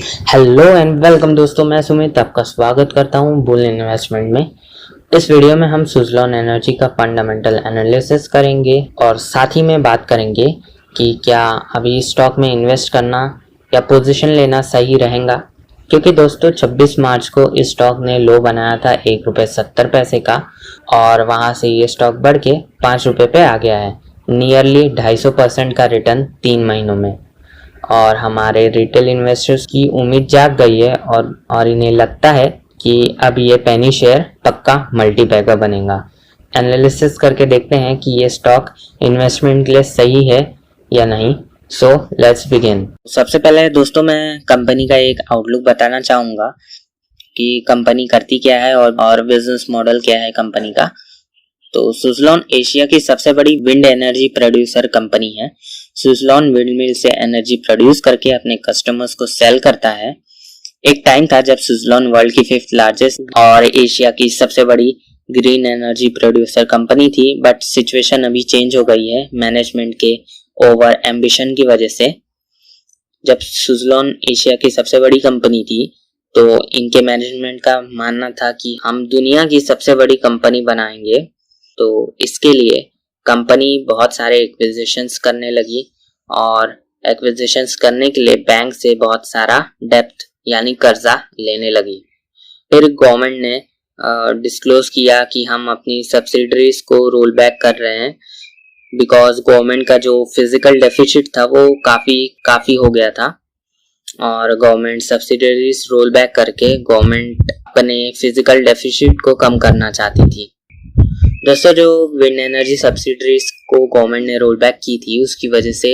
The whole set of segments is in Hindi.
हेलो एंड वेलकम दोस्तों, मैं सुमित आपका स्वागत करता हूं बुल इन्वेस्टमेंट में। इस वीडियो में हम सुज़लॉन एनर्जी का फंडामेंटल एनालिसिस करेंगे और साथ ही में बात करेंगे कि क्या अभी स्टॉक में इन्वेस्ट करना या पोजीशन लेना सही रहेगा। क्योंकि दोस्तों 26 मार्च को इस स्टॉक ने लो बनाया था ₹1.70 का और वहां से ये स्टॉक बढ़ के ₹5 पे आ गया है। नियरली 250% का रिटर्न 3 महीनों में। और हमारे रिटेल इन्वेस्टर्स की उम्मीद जाग गई है और इन्हें लगता है कि अब ये पेनी शेयर पक्का मल्टीबैगर बनेगा। एनालिसिस करके देखते हैं कि ये स्टॉक इन्वेस्टमेंट के लिए सही है या नहीं। So let's begin. सबसे पहले दोस्तों मैं कंपनी का एक आउटलुक बताना चाहूँगा कि कंपनी करती क्या है और बिजनेस मॉडल क्या है कंपनी का। तो सुज़लॉन एशिया की सबसे बड़ी विंड एनर्जी प्रोड्यूसर कंपनी है। सुज़लॉन विंड मिल से एनर्जी प्रोड्यूस करके अपने कस्टमर्स को सेल करता है। एक टाइम था जब सुज़लॉन वर्ल्ड की 5th लार्जेस्ट और एशिया की सबसे बड़ी ग्रीन एनर्जी प्रोड्यूसर कंपनी थी, बट सिचुएशन अभी चेंज हो गई है मैनेजमेंट के ओवर एम्बिशन की वजह से। जब सुज़लॉन एशिया की सबसे बड़ी कंपनी थी तो इनके मैनेजमेंट का मानना था कि हम दुनिया की सबसे बड़ी कंपनी बनाएंगे। तो इसके लिए कंपनी बहुत सारे एक्विजिशंस करने लगी और एक्विजिशंस करने के लिए बैंक से बहुत सारा डेप्थ यानी कर्जा लेने लगी। फिर गवर्नमेंट ने डिस्क्लोज किया कि हम अपनी सब्सिडरीज को रोल बैक कर रहे हैं, बिकॉज गवर्नमेंट का जो फिजिकल डेफिसिट था वो काफी हो गया था और गवर्नमेंट सब्सिडरीज रोल बैक करके गवर्नमेंट अपने फिजिकल डेफिसिट को कम करना चाहती थी। दोस्तों जो विंड एनर्जी सब्सिडरीज को गवर्नमेंट ने रोल बैक की थी उसकी वजह से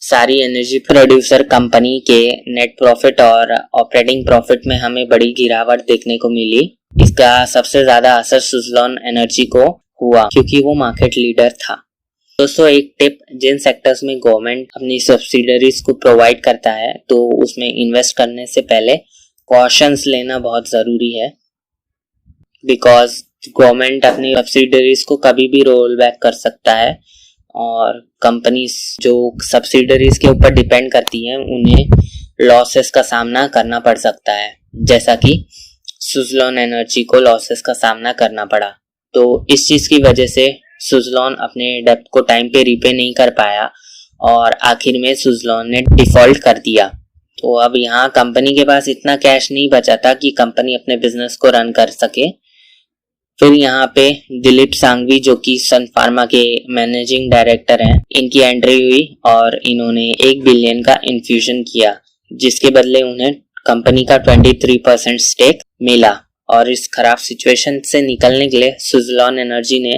सारी एनर्जी प्रोड्यूसर कंपनी के नेट प्रॉफिट और ऑपरेटिंग प्रॉफिट में हमें बड़ी गिरावट देखने को मिली। इसका सबसे ज्यादा असर सुज़लॉन एनर्जी को हुआ क्योंकि वो मार्केट लीडर था। दोस्तों एक टिप, जिन सेक्टर्स में गवर्नमेंट अपनी सब्सिडरीज को प्रोवाइड करता है तो उसमें इन्वेस्ट करने से पहले कॉशंस लेना बहुत जरूरी है, बिकॉज गवर्नमेंट अपनी सब्सिडरीज को कभी भी रोल बैक कर सकता है और कंपनीज जो सब्सिडरीज के ऊपर डिपेंड करती हैं उन्हें लॉसेस का सामना करना पड़ सकता है, जैसा कि सुज़लॉन एनर्जी को लॉसेस का सामना करना पड़ा। तो इस चीज की वजह से सुज़लॉन अपने डेब्ट को टाइम पे रीपे नहीं कर पाया और आखिर में सुज़लॉन ने डिफॉल्ट कर दिया। तो अब यहाँ कंपनी के पास इतना कैश नहीं बचा था कि कंपनी अपने बिजनेस को रन कर सके। फिर यहाँ पे दिलीप सांघवी जो कि सन फार्मा के मैनेजिंग डायरेक्टर हैं, इनकी एंट्री हुई और इन्होंने 1 बिलियन का इन्फ्यूजन किया, जिसके बदले उन्हें कंपनी का 23% स्टेक मिला। और इस खराब सिचुएशन से निकलने के लिए सुज़लॉन एनर्जी ने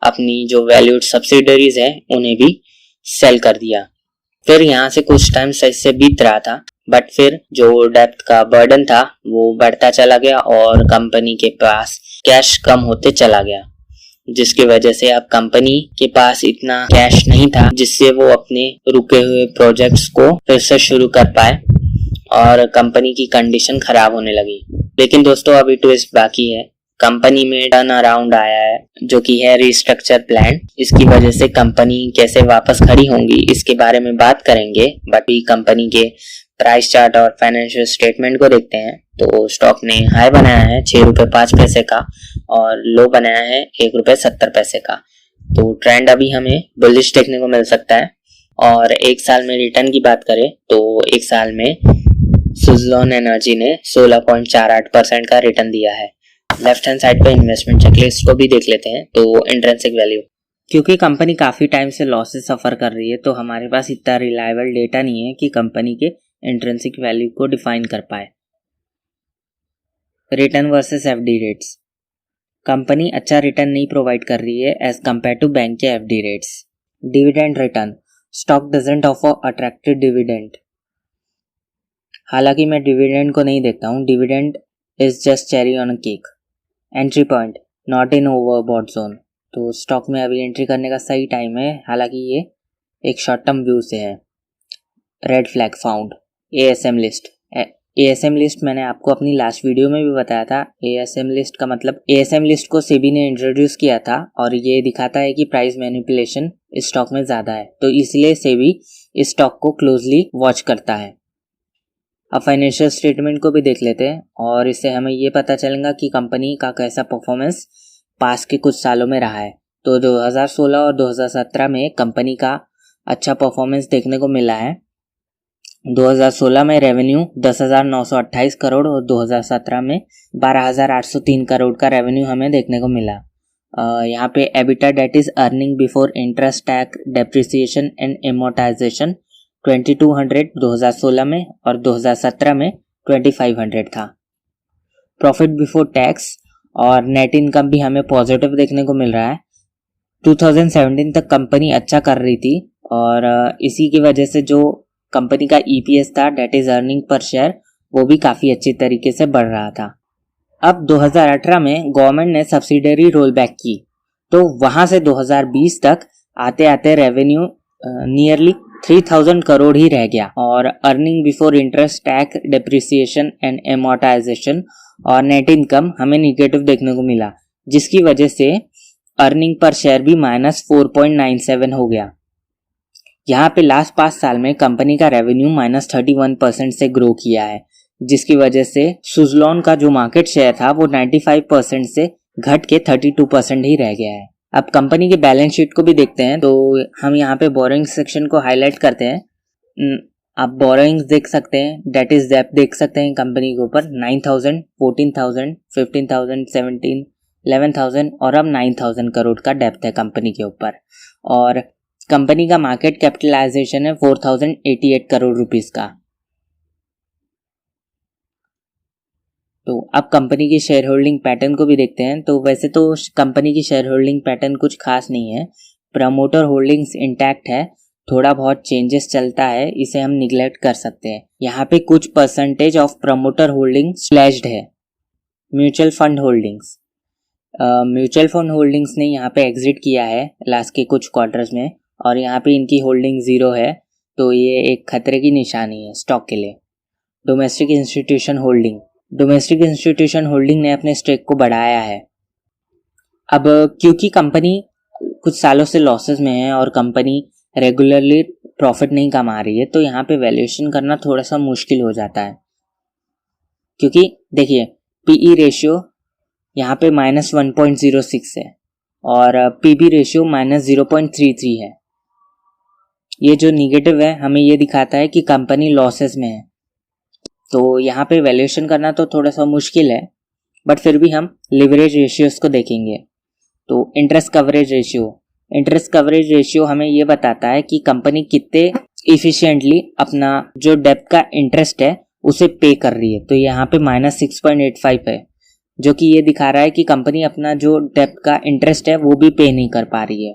अपनी जो वैल्यूड सब्सिडरीज है उन्हें भी सेल कर दिया। फिर यहाँ से कुछ टाइम सही से बीत रहा था, बट फिर जो डेब्ट का बर्डन था वो बढ़ता चला गया और कंपनी के पास कैश कम होते चला गया, जिसकी वजह से अब कंपनी के पास इतना कैश नहीं था जिससे वो अपने रुके हुए प्रोजेक्ट्स को फिर से शुरू कर पाए और कंपनी की कंडीशन खराब होने लगी। लेकिन दोस्तों अभी ट्विस्ट बाकी है। कंपनी में टर्न अराउंड आया है जो कि है रिस्ट्रक्चर प्लान। इसकी वजह से कंपनी कैसे वापस खड़ी होंगी इसके बारे में बात करेंगे, बट भी कंपनी के प्राइस चार्ट और फाइनेंशियल स्टेटमेंट को देखते हैं तो स्टॉक ने हाई बनाया है ₹6.05 का और लो बनाया है ₹1.70 का। तो ट्रेंड अभी हमें बुलिश देखने को मिल सकता है। और एक साल में रिटर्न की बात करें तो एक साल में सुज़लॉन एनर्जी ने 16.48% का रिटर्न दिया है। लेफ्ट हैंड साइड पे इन्वेस्टमेंट चेकलिस्ट को भी देख लेते हैं। तो इंट्रिंसिक वैल्यू, क्योंकि कंपनी काफी टाइम से लॉसेस सफर कर रही है तो हमारे पास इतना रिलायबल डेटा नहीं है कि कंपनी के इंट्रिंसिक वैल्यू को डिफाइन कर पाए। Return versus FD rates, company अच्छा रिटर्न नहीं प्रोवाइड कर रही है एज कंपेयर टू बैंक के FD rates. Dividend return, stock doesn't offer attractive dividend. हालांकि मैं डिविडेंड को नहीं देखता हूँ, dividend is just cherry on a cake. Entry point, not in overbought zone. तो स्टॉक में अभी एंट्री करने का सही टाइम है, हालांकि ये एक शॉर्ट टर्म व्यू से है। Red flag found, ASM list. ASM list मैंने आपको अपनी लास्ट वीडियो में भी बताया था। एएसएम लिस्ट का मतलब, एएसएम लिस्ट को सेबी ने इंट्रोड्यूस किया था और ये दिखाता है कि प्राइस मैनिपुलेशन इस स्टॉक में ज्यादा है, तो इसलिए सेबी इस स्टॉक को क्लोजली वॉच करता है। अब फाइनेंशियल स्टेटमेंट को भी देख लेते हैं और इससे हमें ये पता चलेगा कि कंपनी का कैसा परफॉर्मेंस पास के कुछ सालों में रहा है। तो 2016 और 2017 में कंपनी का अच्छा परफॉर्मेंस देखने को मिला है। 2016 में रेवेन्यू 10,928 करोड़ और 2017 में 12,803 करोड़ का रेवेन्यू हमें देखने को मिला। यहाँ पे EBITDA that is earning before interest tax depreciation and amortization 2200 2016 में और 2017 में 2500 था। प्रॉफिट बिफोर टैक्स और नेट इनकम भी हमें पॉजिटिव देखने को मिल रहा है। 2017 तक कंपनी अच्छा कर रही थी और इसी की वजह से जो कंपनी का EPS था that is earning per share वो भी काफ़ी अच्छी तरीके से बढ़ रहा था। अब 2018 में गवर्नमेंट ने सब्सिडरी रोल बैक की तो वहाँ से 2020 तक आते आते रेवेन्यू नियरली 3000 करोड़ ही रह गया और earning before interest tax depreciation and amortisation और नेट इनकम हमें निगेटिव देखने को मिला, जिसकी वजह से अर्निंग पर शेयर भी -4.97 हो गया। यहाँ पे लास्ट 5 साल में कंपनी का रेवेन्यू -31% से ग्रो किया है, जिसकी वजह से सुज़लॉन का जो मार्केट शेयर था वो 95% से घट के 32% ही रह गया है। अब कंपनी की बैलेंस शीट को भी देखते हैं तो हम यहाँ पे बोरोइंग सेक्शन को हाईलाइट करते हैं। आप बोरोइंग्स देख सकते हैं, डेट इज डेप्थ देख सकते हैं कंपनी के ऊपर 9,000, 14,000, 15,000, 17, 11,000 और अब 9,000 करोड़ का डेप्थ है कंपनी के ऊपर और कंपनी का मार्केट कैपिटलाइजेशन है 4,088 करोड़ रुपीस का। तो अब कंपनी की शेयर होल्डिंग पैटर्न को भी देखते हैं। तो वैसे तो कंपनी की शेयर होल्डिंग पैटर्न कुछ खास नहीं है, प्रमोटर होल्डिंग्स इंटैक्ट है, थोड़ा बहुत चेंजेस चलता है, इसे हम निगलेक्ट कर सकते हैं। यहाँ पे कुछ percentage of promoter holding slashed है। Mutual fund holdings, mutual fund holdings ने यहाँ पे एग्जिट किया है लास्ट के कुछ क्वार्टर्स में और यहाँ पे इनकी होल्डिंग 0 है, तो ये एक खतरे की निशानी है स्टॉक के लिए। Domestic institution holding, domestic institution holding ने अपने स्टेक को बढ़ाया है। अब क्योंकि कंपनी कुछ सालों से लॉसेस में है और कंपनी रेगुलरली प्रॉफिट नहीं कमा रही है, तो यहाँ पे वैल्यूएशन करना थोड़ा सा मुश्किल हो जाता है। क्योंकि देखिए PE रेशियो यहाँ पे -1.06 है और PB रेशियो -0.33 है। ये जो निगेटिव है हमें ये दिखाता है कि कंपनी लॉसेस में है, तो यहाँ पे वैल्यूएशन करना तो थोड़ा सा मुश्किल है, बट फिर भी हम लिवरेज रेशियोज को देखेंगे। तो इंटरेस्ट कवरेज रेशियो हमें ये बताता है कि कंपनी कितने इफिशिएंटली अपना जो डेब्ट का इंटरेस्ट है उसे पे कर रही है। तो यहाँ पे -6.85 है, जो कि ये दिखा रहा है कि कंपनी अपना जो डेब्ट का इंटरेस्ट है वो भी पे नहीं कर पा रही है।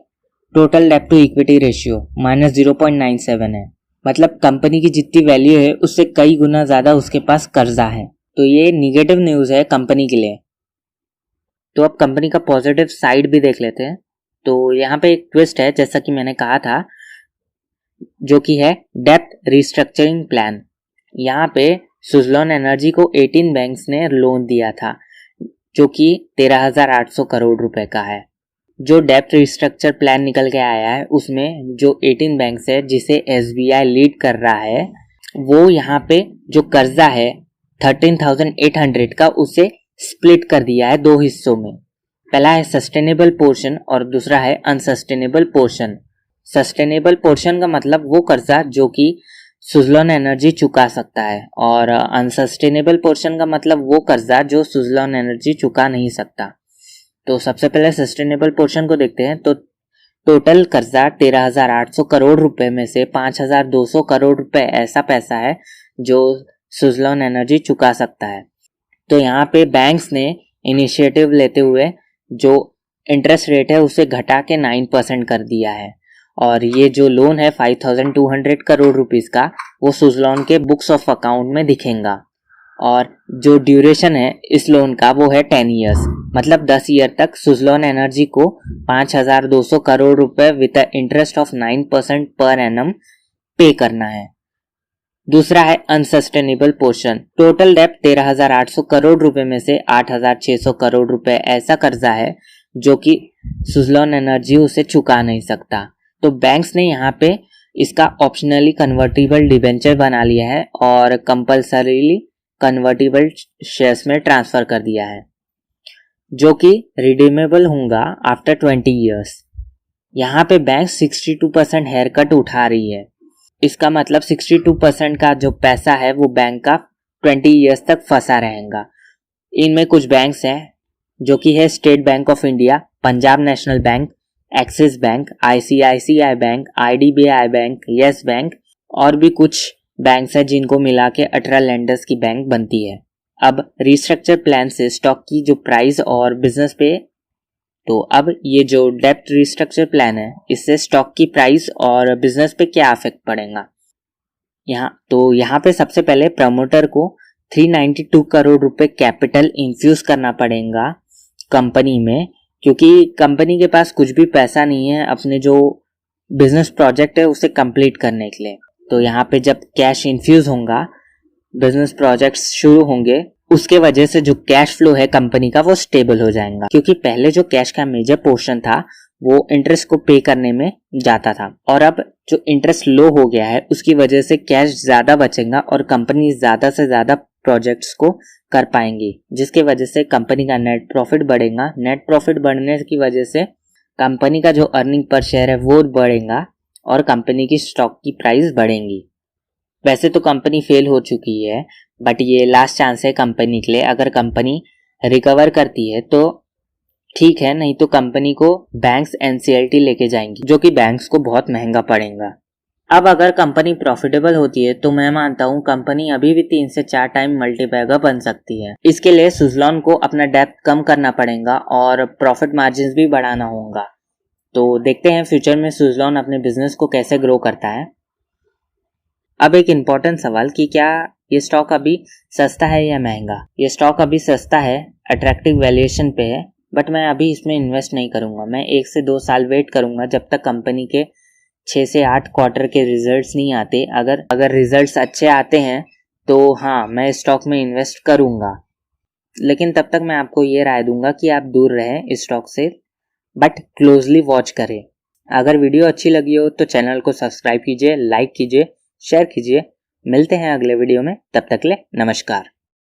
टोटल डेब्ट टू इक्विटी रेशियो -0.97 है, मतलब कंपनी की जितनी वैल्यू है उससे कई गुना ज़्यादा उसके पास कर्जा है। तो ये निगेटिव न्यूज़ है कंपनी के लिए। तो अब कंपनी का पॉजिटिव साइड भी देख लेते हैं। तो यहाँ पे एक ट्विस्ट है, जैसा कि मैंने कहा था, जो कि है डेब्ट रिस्ट्रक्चरिंग प्लान। यहाँ पे सुज़लॉन एनर्जी को 18 बैंक्स ने लोन दिया था, जो कि 13,800 करोड़ रुपए का है। जो डेब्ट रिस्ट्रक्चर प्लान निकल के आया है उसमें जो 18 बैंक्स है जिसे SBI लीड कर रहा है, वो यहाँ पे जो कर्जा है 13,800 का उसे स्प्लिट कर दिया है 2 हिस्सों में। पहला है सस्टेनेबल पोर्शन और दूसरा है अनसस्टेनेबल पोर्शन। सस्टेनेबल पोर्शन का मतलब वो कर्जा जो कि सुज़लॉन एनर्जी चुका सकता है और अनसस्टेनेबल पोर्शन का मतलब वो कर्जा जो सुज़लॉन एनर्जी चुका नहीं सकता। तो सबसे पहले सस्टेनेबल पोर्शन को देखते हैं। तो टोटल कर्जा 13,800 करोड़ रुपए में से 5,200 करोड़ रुपए ऐसा पैसा है जो सुज़लॉन एनर्जी चुका सकता है। तो यहाँ पे बैंक्स ने इनिशिएटिव लेते हुए जो इंटरेस्ट रेट है उसे घटा के 9% कर दिया है और ये जो लोन है 5,200 करोड़ रुपीस का वो सुज़लॉन के बुक्स ऑफ अकाउंट में दिखेगा और जो ड्यूरेशन है इस लोन का वो है 10 ईयर्स, मतलब 10 ईयर तक सुज़लॉन एनर्जी को 5,200 करोड़ रुपए with interest of 9% per annum पे करना है। दूसरा है अनसस्टेनेबल पोर्शन। टोटल डेब्ट 13,800 करोड़ रुपए में से 8,600 करोड़ रुपए ऐसा कर्जा है जो कि सुज़लॉन एनर्जी उसे चुका नहीं सकता। तो बैंक्स ने यहाँ पे इसका ऑप्शनली कन्वर्टिबल डिबेंचर बना लिया है और कंपल्सरीली कन्वर्टिबल शेयर्स में ट्रांसफर कर दिया है, जो कि रिडीमेबल होगा आफ्टर 20 ईयर्स। यहाँ पे बैंक 62% हेयर कट उठा रही है। इसका मतलब 62% का जो पैसा है वो बैंक का 20 ईयर्स तक फंसा रहेगा। इनमें कुछ बैंक्स हैं जो कि है state bank of India, Punjab national bank, axis bank, ICICI bank, IDBI bank, yes bank और भी कुछ बैंक्स हैं जिनको मिला के 18 लेंडर्स की बैंक बनती है। अब रिस्ट्रक्चर प्लान से स्टॉक की जो प्राइस और बिजनेस पे, तो अब ये जो डेप्ट रिस्ट्रक्चर प्लान है इससे स्टॉक की प्राइस और बिजनेस पे क्या इफेक्ट पड़ेगा। यहाँ पे सबसे पहले प्रमोटर को 392 करोड़ रुपए कैपिटल इन्फ्यूज करना पड़ेगा कंपनी में, क्योंकि कंपनी के पास कुछ भी पैसा नहीं है अपने जो बिजनेस प्रोजेक्ट है उसे कंप्लीट करने के लिए। तो यहाँ पे जब कैश इन्फ्यूज होगा, बिजनेस प्रोजेक्ट्स शुरू होंगे, उसके वजह से जो कैश फ्लो है कंपनी का वो स्टेबल हो जाएगा, क्योंकि पहले जो कैश का मेजर पोर्शन था वो इंटरेस्ट को पे करने में जाता था और अब जो इंटरेस्ट लो हो गया है उसकी वजह से कैश ज्यादा बचेगा और कंपनी ज्यादा से ज्यादा प्रोजेक्ट्स को कर पाएंगी, जिसके वजह से कंपनी का नेट प्रॉफिट बढ़ेगा। नेट प्रॉफिट बढ़ने की वजह से कंपनी का जो अर्निंग पर शेयर है वो बढ़ेगा और कंपनी की स्टॉक की प्राइस बढ़ेगी। वैसे तो कंपनी फेल हो चुकी है, बट ये लास्ट चांस है कंपनी के लिए। अगर कंपनी रिकवर करती है तो ठीक है, नहीं तो कंपनी को बैंक्स NCLT लेके जाएंगी, जो कि बैंक्स को बहुत महंगा पड़ेगा। अब अगर कंपनी प्रॉफिटेबल होती है तो मैं मानता हूँ कंपनी अभी भी 3 से 4 टाइम मल्टीपैगर बन सकती है। इसके लिए सुज़लॉन को अपना डेप्थ कम करना पड़ेगा और प्रॉफिट मार्जिन भी बढ़ाना होगा। तो देखते हैं फ्यूचर में सुज़लॉन अपने बिजनेस को कैसे ग्रो करता है। अब एक इम्पोर्टेंट सवाल कि क्या ये स्टॉक अभी सस्ता है या महंगा। ये स्टॉक अभी सस्ता है, अट्रैक्टिव वैल्यूएशन पे है, बट मैं अभी इसमें इन्वेस्ट नहीं करूंगा। मैं 1 से 2 साल वेट करूंगा जब तक कंपनी के 6 से 8 क्वार्टर के रिजल्ट्स नहीं आते। अगर रिजल्ट्स अच्छे आते हैं तो हाँ, मैं स्टॉक में इन्वेस्ट करूंगा, लेकिन तब तक मैं आपको ये राय दूंगा कि आप दूर रहें इस स्टॉक से, बट क्लोजली वॉच करें। अगर वीडियो अच्छी लगी हो तो चैनल को सब्सक्राइब कीजिए, लाइक कीजिए, शेयर कीजिए। मिलते हैं अगले वीडियो में, तब तक के लिए नमस्कार।